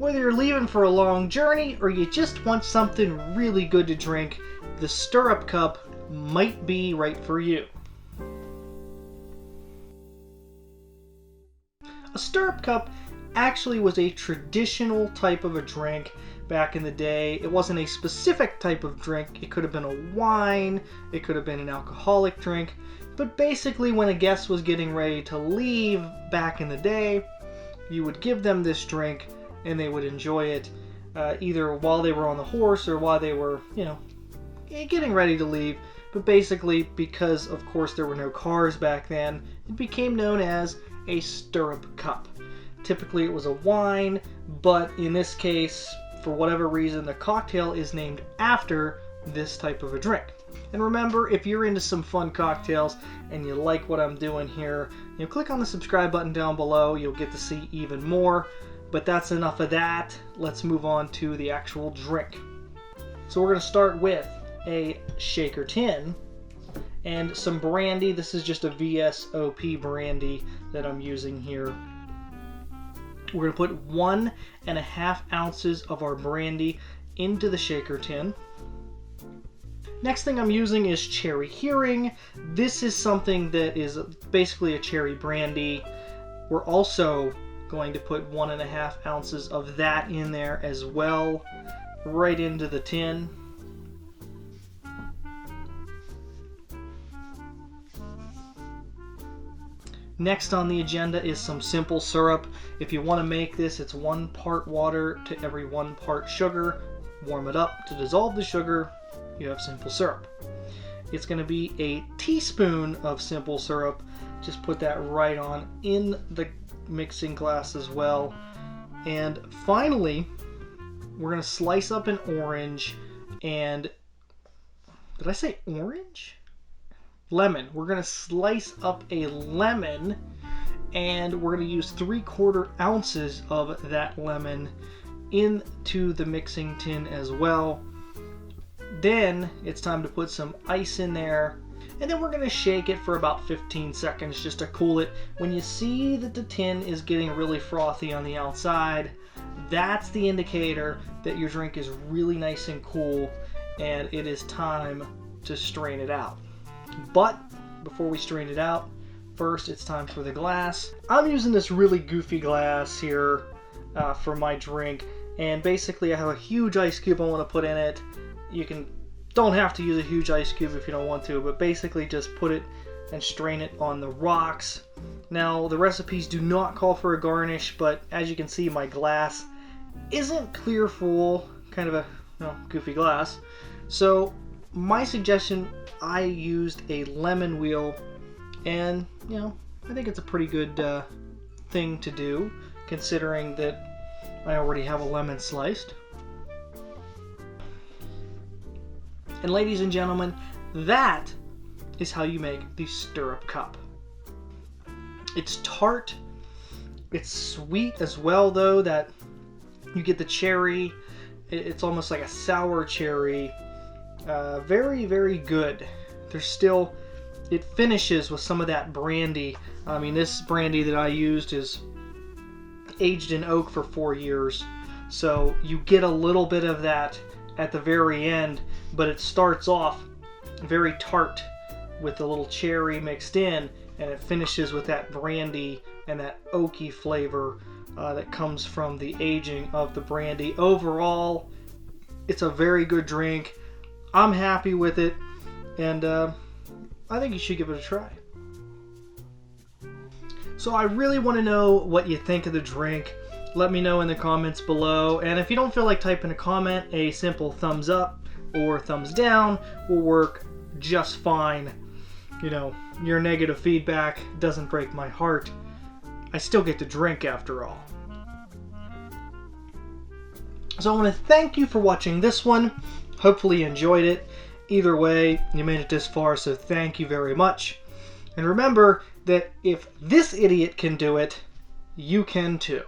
Whether you're leaving for a long journey or you just want something really good to drink, the Stirrup Cup might be right for you. A Stirrup Cup actually was a traditional type of a drink back in the day. It wasn't a specific type of drink. It could have been a wine, it could have been an alcoholic drink, but basically when a guest was getting ready to leave back in the day, you would give them this drink and they would enjoy it either while they were on the horse or while they were, getting ready to leave. But basically, because of course there were no cars back then, it became known as a Stirrup Cup. Typically it was a wine, but in this case, for whatever reason, the cocktail is named after this type of a drink. And remember, if you're into some fun cocktails and you like what I'm doing here, click on the subscribe button down below. You'll get to see even more. But that's enough of that. Let's move on to the actual drink. So we're going to start with a shaker tin and some brandy. This is just a VSOP brandy that I'm using here. We're going to put 1.5 ounces of our brandy into the shaker tin. Next thing I'm using is Cherry Heering. This is something that is basically a cherry brandy. We're also going to put 1.5 ounces of that in there as well, right into the tin. Next on the agenda is some simple syrup. If you want to make this, it's 1 part water to every 1 part sugar. Warm it up to dissolve the sugar. You have simple syrup. It's going to be a teaspoon of simple syrup. Just put that right on in the mixing glass as well. And finally, we're going to slice up an orange and... Did I say orange? Lemon. We're going to slice up a lemon and we're going to use 3/4 ounces of that lemon into the mixing tin as well. Then it's time to put some ice in there, and then we're going to shake it for about 15 seconds just to cool it. When you see that the tin is getting really frothy on the outside, that's the indicator that your drink is really nice and cool and it is time to strain it out. But before we strain it out, first it's time for the glass. I'm using this really goofy glass here for my drink, and basically I have a huge ice cube I want to put in it. You don't have to use a huge ice cube if you don't want to, but basically just put it and strain it on the rocks. Now the recipes do not call for a garnish, but as you can see my glass isn't clear full, kind of a goofy glass. So my suggestion, I used a lemon wheel, and I think it's a pretty good thing to do considering that I already have a lemon sliced. And ladies and gentlemen, that is how you make the Stirrup Cup. It's tart, it's sweet as well though, that you get the cherry, it's almost like a sour cherry. Very, very good. It finishes with some of that brandy. I mean, this brandy that I used is aged in oak for 4 years. So you get a little bit of that at the very end, but it starts off very tart with a little cherry mixed in, and it finishes with that brandy and that oaky flavor that comes from the aging of the brandy. Overall, it's a very good drink. I'm happy with it, and I think you should give it a try. So I really want to know what you think of the drink. Let me know in the comments below, and if you don't feel like typing a comment, a simple thumbs up or thumbs down will work just fine. Your negative feedback doesn't break my heart. I still get to drink after all. So I want to thank you for watching this one. Hopefully you enjoyed it. Either way, you made it this far, so thank you very much. And remember that if this idiot can do it, you can too.